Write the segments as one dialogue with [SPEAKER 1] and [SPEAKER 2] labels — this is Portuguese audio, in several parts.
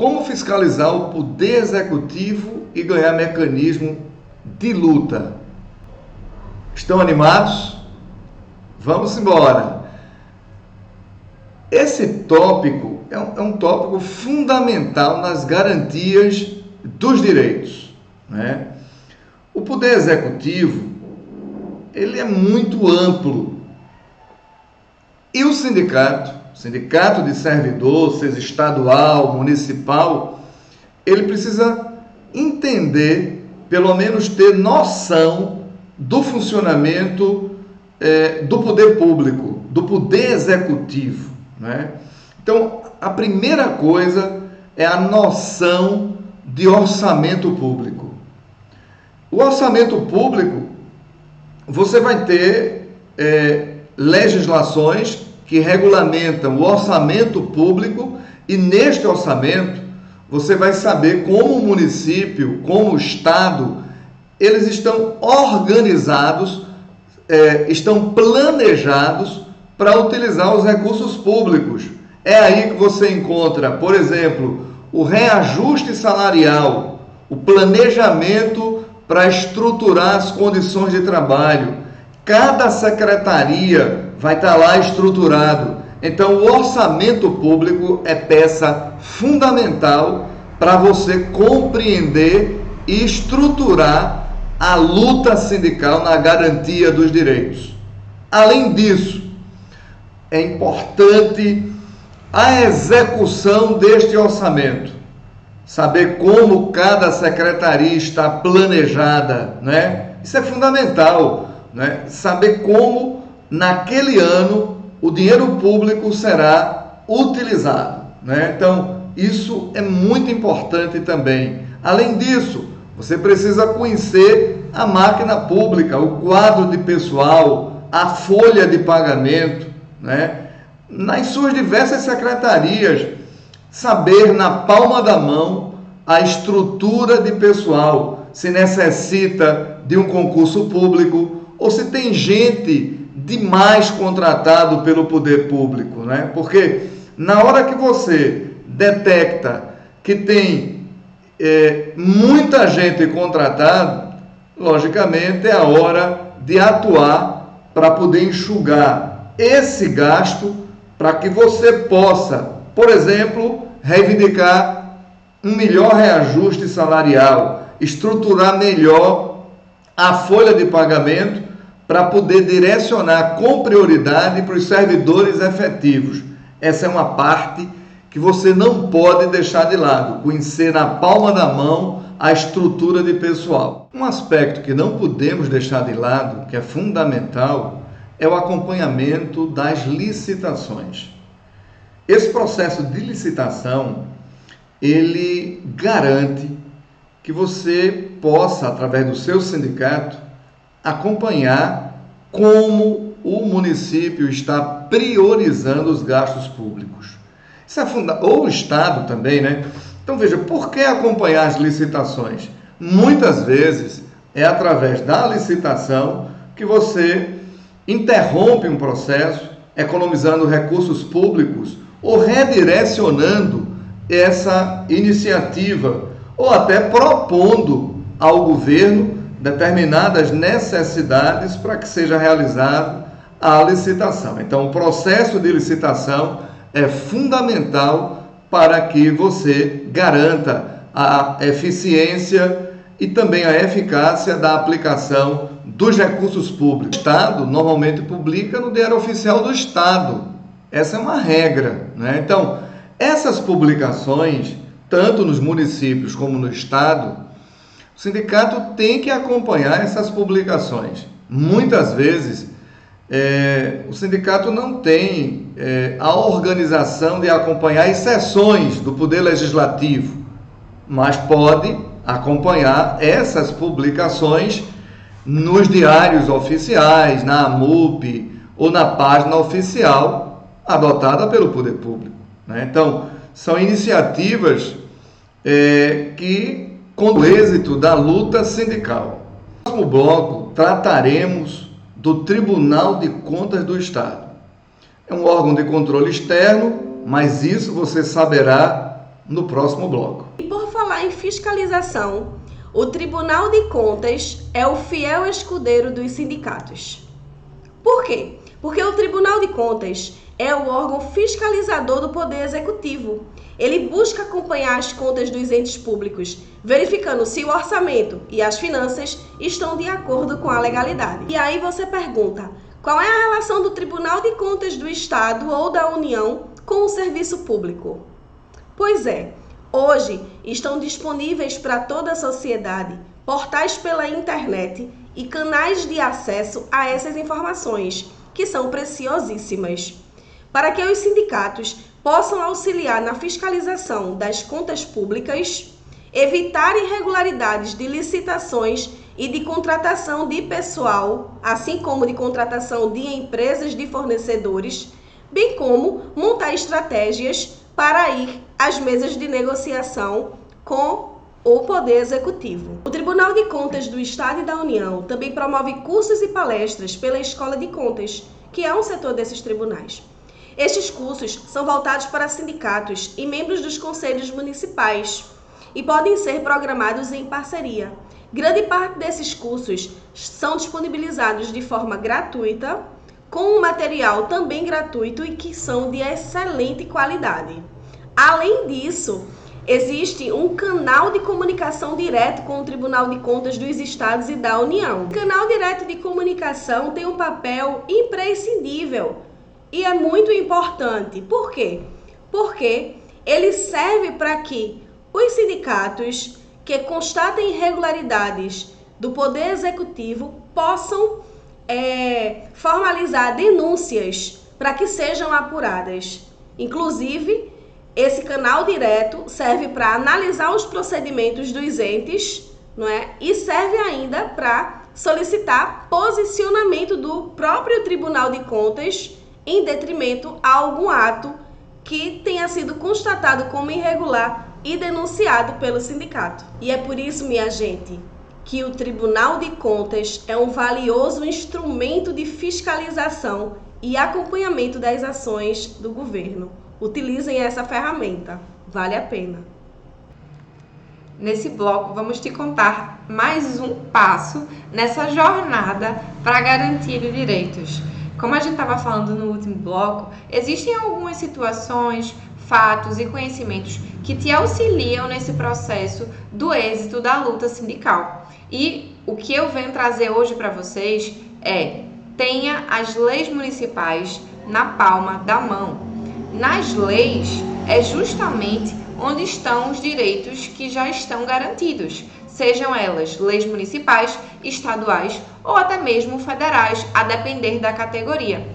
[SPEAKER 1] Como fiscalizar o poder executivo e ganhar mecanismo de luta? Estão animados? Vamos embora! Esse tópico é um tópico fundamental nas garantias dos direitos, né? O poder executivo, ele é muito amplo. E o sindicato de servidor, seja estadual, municipal, ele precisa entender, pelo menos ter noção do funcionamento do poder público, do poder executivo, né? Então, a primeira coisa é a noção de orçamento público. O orçamento público, você vai ter legislações que regulamentam o orçamento público, e neste orçamento você vai saber como o município, como o estado, eles estão organizados, estão planejados para utilizar os recursos públicos. É aí que você encontra, por exemplo, o reajuste salarial, o planejamento para estruturar as condições de trabalho. Cada secretaria vai estar lá estruturado. Então, o orçamento público é peça fundamental para você compreender e estruturar a luta sindical na garantia dos direitos. Além disso, é importante a execução deste orçamento. Saber como cada secretaria está planejada, né? Isso é fundamental, né? Saber como, naquele ano, o dinheiro público será utilizado, né? Então, isso é muito importante também. Além disso, você precisa conhecer a máquina pública, o quadro de pessoal, a folha de pagamento, né? Nas suas diversas secretarias, saber na palma da mão a estrutura de pessoal, se necessita de um concurso público ou se tem gente demais contratado pelo poder público, né? Porque na hora que você detecta que tem muita gente contratada, logicamente é a hora de atuar para poder enxugar esse gasto, para que você possa, por exemplo, reivindicar um melhor reajuste salarial, estruturar melhor a folha de pagamento para poder direcionar com prioridade para os servidores efetivos. Essa é uma parte que você não pode deixar de lado, conhecer na palma da mão a estrutura de pessoal. Um aspecto que não podemos deixar de lado, que é fundamental, é o acompanhamento das licitações. Esse processo de licitação, ele garante que você possa, através do seu sindicato, acompanhar como o município está priorizando os gastos públicos. Isso é ou o Estado também, né? Então veja, por que acompanhar as licitações? Muitas vezes é através da licitação que você interrompe um processo, economizando recursos públicos ou redirecionando essa iniciativa, ou até propondo ao governo determinadas necessidades para que seja realizada a licitação. Então, o processo de licitação é fundamental para que você garanta a eficiência e também a eficácia da aplicação dos recursos públicos. O Estado normalmente publica no Diário Oficial do Estado. Essa é uma regra, né? Então, essas publicações, tanto nos municípios como no Estado, o sindicato tem que acompanhar essas publicações. Muitas vezes, o sindicato não tem a organização de acompanhar as sessões do Poder Legislativo, mas pode acompanhar essas publicações nos diários oficiais, na AMUP ou na página oficial adotada pelo Poder Público, né? Então, são iniciativas que com o êxito da luta sindical. No próximo bloco, trataremos do Tribunal de Contas do Estado. É um órgão de controle externo, mas isso você saberá no próximo bloco.
[SPEAKER 2] E por falar em fiscalização, o Tribunal de Contas é o fiel escudeiro dos sindicatos. Por quê? Porque o Tribunal de Contas é o órgão fiscalizador do Poder Executivo. Ele busca acompanhar as contas dos entes públicos, verificando se o orçamento e as finanças estão de acordo com a legalidade. E aí você pergunta, qual é a relação do Tribunal de Contas do Estado ou da União com o serviço público? Pois é, hoje estão disponíveis para toda a sociedade portais pela internet e canais de acesso a essas informações, que são preciosíssimas, para que os sindicatos possam auxiliar na fiscalização das contas públicas, evitar irregularidades de licitações e de contratação de pessoal, assim como de contratação de empresas de fornecedores, bem como montar estratégias para ir às mesas de negociação com o Poder Executivo. O Tribunal de Contas do Estado e da União também promove cursos e palestras pela Escola de Contas, que é um setor desses tribunais. Estes cursos são voltados para sindicatos e membros dos conselhos municipais e podem ser programados em parceria. Grande parte desses cursos são disponibilizados de forma gratuita, com um material também gratuito e que são de excelente qualidade. Além disso, existe um canal de comunicação direto com o Tribunal de Contas dos Estados e da União. O canal direto de comunicação tem um papel imprescindível e é muito importante. Por quê? Porque ele serve para que os sindicatos que constatem irregularidades do Poder Executivo possam formalizar denúncias para que sejam apuradas. Inclusive, esse canal direto serve para analisar os procedimentos dos entes, não é? E serve ainda para solicitar posicionamento do próprio Tribunal de Contas em detrimento a algum ato que tenha sido constatado como irregular e denunciado pelo sindicato. E é por isso, minha gente, que o Tribunal de Contas é um valioso instrumento de fiscalização e acompanhamento das ações do governo. Utilizem essa ferramenta, vale a pena.
[SPEAKER 3] Nesse bloco, vamos te contar mais um passo nessa jornada para garantir os direitos. Como a gente estava falando no último bloco, existem algumas situações, fatos e conhecimentos que te auxiliam nesse processo do êxito da luta sindical. E o que eu venho trazer hoje para vocês é: tenha as leis municipais na palma da mão. Nas leis é justamente onde estão os direitos que já estão garantidos, sejam elas leis municipais, estaduais ou até mesmo federais, a depender da categoria.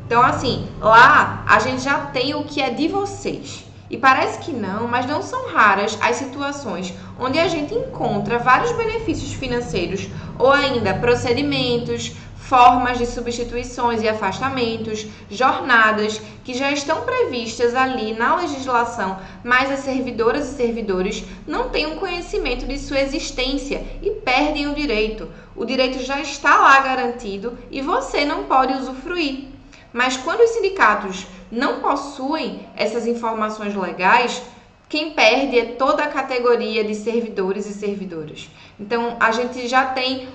[SPEAKER 3] Então, assim, lá a gente já tem o que é de vocês. E parece que não, mas não são raras as situações onde a gente encontra vários benefícios financeiros ou ainda procedimentos, formas de substituições e afastamentos, jornadas que já estão previstas ali na legislação, mas as servidoras e servidores não têm um conhecimento de sua existência e perdem o direito. O direito já está lá garantido e você não pode usufruir. Mas quando os sindicatos não possuem essas informações legais, quem perde é toda a categoria de servidores e servidoras. Então, a gente já tem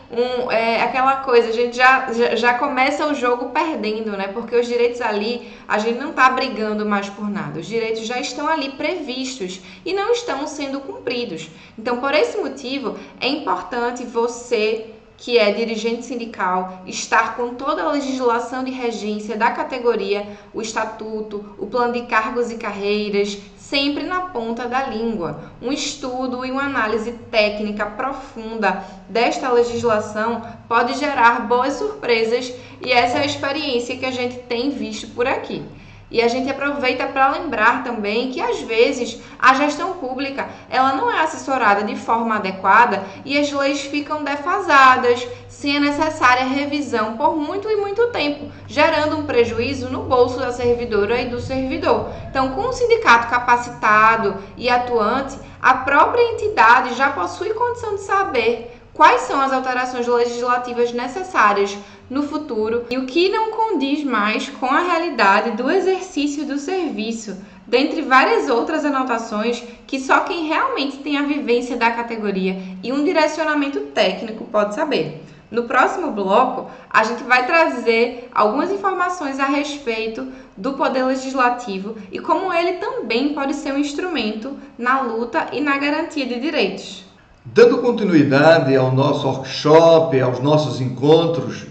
[SPEAKER 3] aquela coisa, a gente já começa o jogo perdendo, né? Porque os direitos ali, a gente não está brigando mais por nada. Os direitos já estão ali previstos e não estão sendo cumpridos. Então, por esse motivo, é importante você, que é dirigente sindical, estar com toda a legislação de regência da categoria, o estatuto, o plano de cargos e carreiras, sempre na ponta da língua. Um estudo e uma análise técnica profunda desta legislação pode gerar boas surpresas e essa é a experiência que a gente tem visto por aqui. E a gente aproveita para lembrar também que, às vezes, a gestão pública ela não é assessorada de forma adequada e as leis ficam defasadas, sem a necessária revisão por muito e muito tempo, gerando um prejuízo no bolso da servidora e do servidor. Então, com um sindicato capacitado e atuante, a própria entidade já possui condição de saber quais são as alterações legislativas necessárias no futuro e o que não condiz mais com a realidade do exercício do serviço dentre várias outras anotações que só quem realmente tem a vivência da categoria e um direcionamento técnico pode saber. No próximo bloco, a gente vai trazer algumas informações a respeito do Poder Legislativo e como ele também pode ser um instrumento na luta e na garantia de direitos.
[SPEAKER 1] Dando continuidade ao nosso workshop, aos nossos encontros,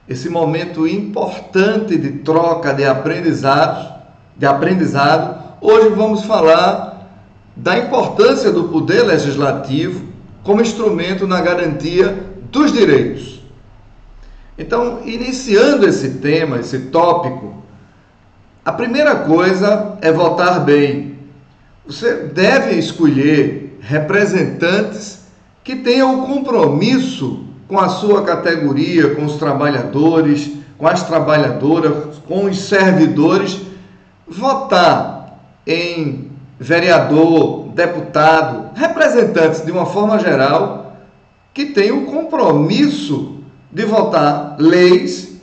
[SPEAKER 1] esse momento importante de troca de aprendizado, hoje vamos falar da importância do Poder Legislativo como instrumento na garantia dos direitos. Então, iniciando esse tema, esse tópico, a primeira coisa é votar bem. Você deve escolher representantes que tenham o compromisso com a sua categoria, com os trabalhadores, com as trabalhadoras, com os servidores. Votar em vereador, deputado, representantes de uma forma geral que tenham o compromisso de votar leis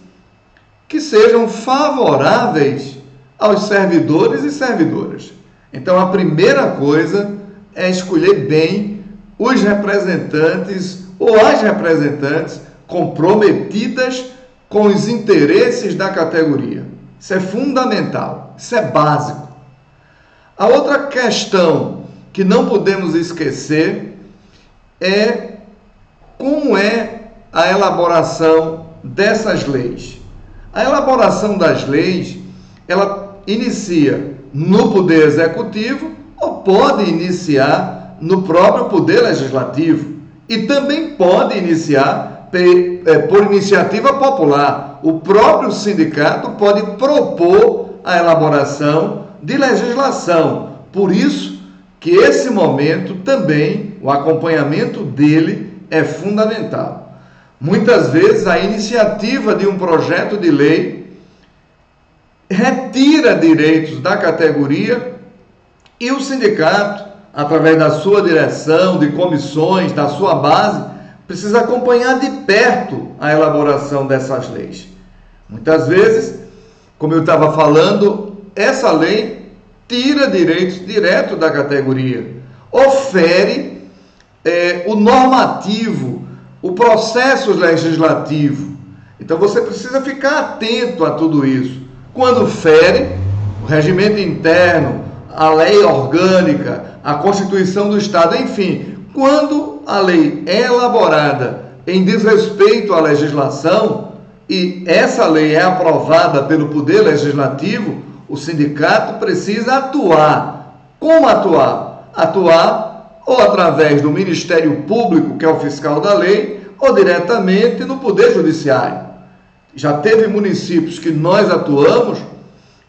[SPEAKER 1] que sejam favoráveis aos servidores e servidoras. Então, a primeira coisa é escolher bem os representantes ou as representantes comprometidas com os interesses da categoria. Isso é fundamental, isso é básico. A outra questão que não podemos esquecer é como é a elaboração dessas leis. A elaboração das leis, ela inicia no Poder Executivo ou pode iniciar no próprio Poder Legislativo e também pode iniciar por iniciativa popular. O próprio sindicato pode propor a elaboração de legislação. Por isso que esse momento também, o acompanhamento dele é fundamental. Muitas vezes a iniciativa de um projeto de lei retira direitos da categoria e o sindicato, através da sua direção, de comissões, da sua base, precisa acompanhar de perto a elaboração dessas leis. Muitas vezes, como eu estava falando, essa lei tira direitos direto da categoria, ofere o normativo, o processo legislativo. Então você precisa ficar atento a tudo isso. Quando fere o regimento interno, a lei orgânica, a Constituição do Estado, enfim, quando a lei é elaborada em desrespeito à legislação e essa lei é aprovada pelo Poder Legislativo, o sindicato precisa atuar. Como atuar? Atuar ou através do Ministério Público, que é o fiscal da lei, ou diretamente no Poder Judiciário. Já teve municípios que nós atuamos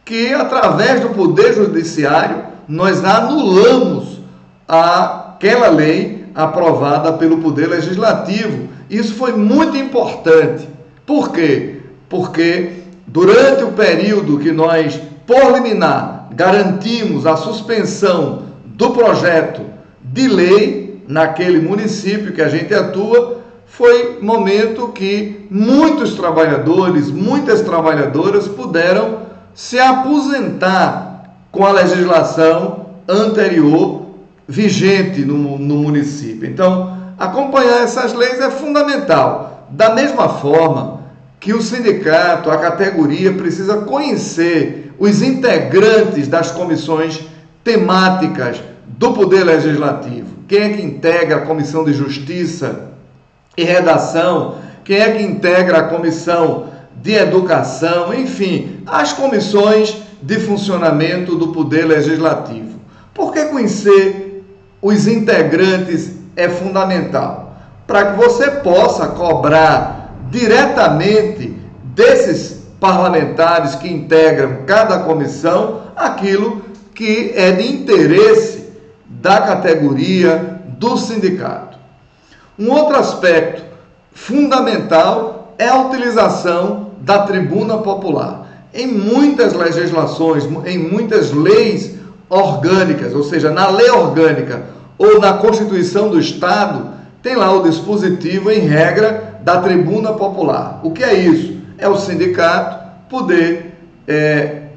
[SPEAKER 1] que, através do Poder Judiciário, nós anulamos aquela lei aprovada pelo Poder Legislativo. Isso foi muito importante. Por quê? Porque durante o período que nós, por liminar, garantimos a suspensão do projeto de lei naquele município que a gente atua, foi momento que muitos trabalhadores, muitas trabalhadoras puderam se aposentar com a legislação anterior vigente no município. Então, acompanhar essas leis é fundamental. Da mesma forma que o sindicato, a categoria, precisa conhecer os integrantes das comissões temáticas do Poder Legislativo. Quem é que integra a Comissão de Justiça e Redação? Quem é que integra a Comissão de Educação? Enfim, as comissões de funcionamento do Poder Legislativo. Por que conhecer os integrantes é fundamental? Para que você possa cobrar diretamente desses parlamentares que integram cada comissão aquilo que é de interesse da categoria, do sindicato. Um outro aspecto fundamental é a utilização da tribuna popular. Em muitas legislações, em muitas leis orgânicas, ou seja, na lei orgânica ou na Constituição do Estado, tem lá o dispositivo em regra da tribuna popular. O que é isso? É o sindicato poder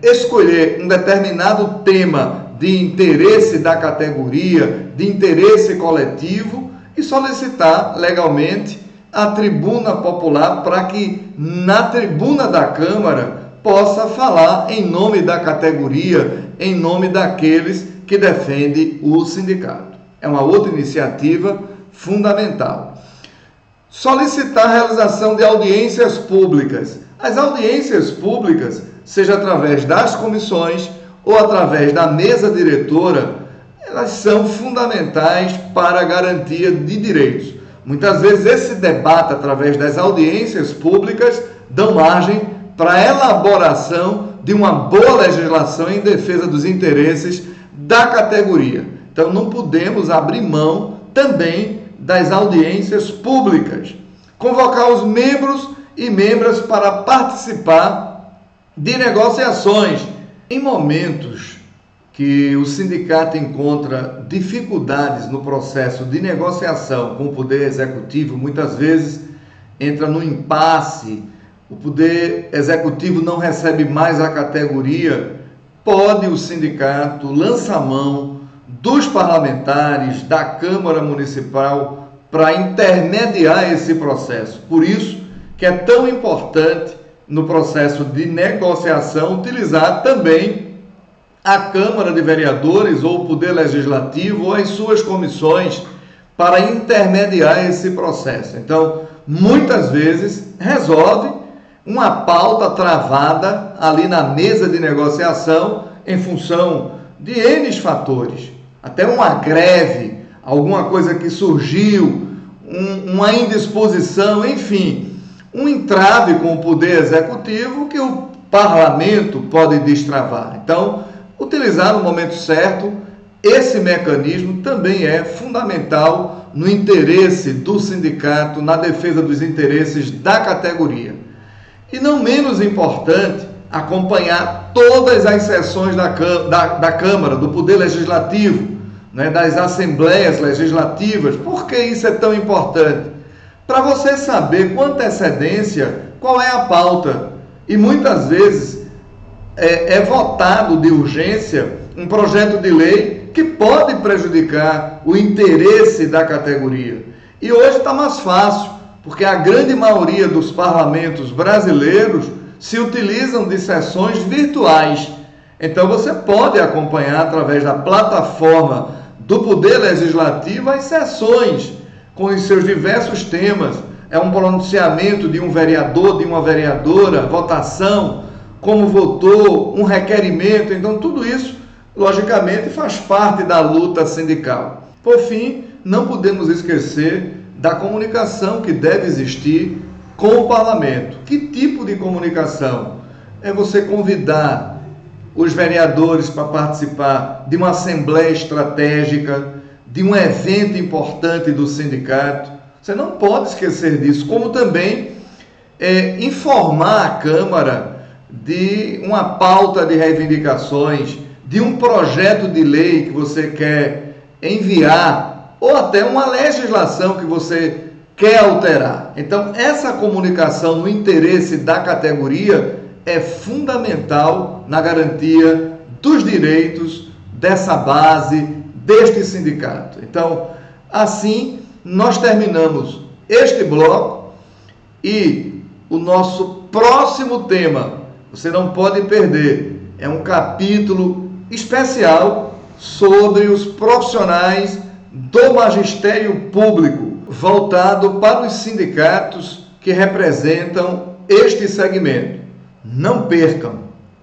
[SPEAKER 1] escolher um determinado tema de interesse da categoria, de interesse coletivo, e solicitar legalmente a tribuna popular para que na tribuna da Câmara possa falar em nome da categoria, em nome daqueles que defendem o sindicato. É uma outra iniciativa fundamental. Solicitar a realização de audiências públicas. As audiências públicas, seja através das comissões ou através da mesa diretora, elas são fundamentais para a garantia de direitos. Muitas vezes esse debate através das audiências públicas dão margem para a elaboração de uma boa legislação em defesa dos interesses da categoria. Então não podemos abrir mão também das audiências públicas. Convocar os membros e membras para participar de negociações. Em momentos que o sindicato encontra dificuldades no processo de negociação com o Poder Executivo, muitas vezes entra no impasse, o Poder Executivo não recebe mais a categoria, pode o sindicato lançar mão dos parlamentares da Câmara Municipal para intermediar esse processo. Por isso que é tão importante no processo de negociação utilizar também a Câmara de Vereadores ou o Poder Legislativo ou as suas comissões para intermediar esse processo. Então, muitas vezes resolve uma pauta travada ali na mesa de negociação em função de N fatores. Até uma greve, alguma coisa que surgiu, uma indisposição, enfim, um entrave com o Poder Executivo que o Parlamento pode destravar. Então, utilizar no momento certo esse mecanismo também é fundamental no interesse do sindicato, na defesa dos interesses da categoria. E não menos importante, acompanhar todas as sessões da Câmara, do Poder Legislativo, né, das Assembleias Legislativas. Por que isso é tão importante? Para você saber com antecedência qual é a pauta. E muitas vezes é votado de urgência um projeto de lei que pode prejudicar o interesse da categoria. E hoje está mais fácil, porque a grande maioria dos parlamentos brasileiros se utilizam de sessões virtuais. Então você pode acompanhar através da plataforma do Poder Legislativo as sessões com os seus diversos temas. É um pronunciamento de um vereador, de uma vereadora, votação, como votou, um requerimento. Então tudo isso, logicamente, faz parte da luta sindical. Por fim, não podemos esquecer da comunicação que deve existir com o parlamento. Que tipo de comunicação? É você convidar os vereadores para participar de uma assembleia estratégica, de um evento importante do sindicato. Você não pode esquecer disso, como também informar a Câmara de uma pauta de reivindicações, de um projeto de lei que você quer enviar, ou até uma legislação que você quer alterar. Então, essa comunicação no interesse da categoria é fundamental na garantia dos direitos dessa base, deste sindicato. Então, assim, nós terminamos este bloco e o nosso próximo tema, você não pode perder, é um capítulo especial sobre os profissionais do magistério público, voltado para os sindicatos que representam este segmento. Não percam!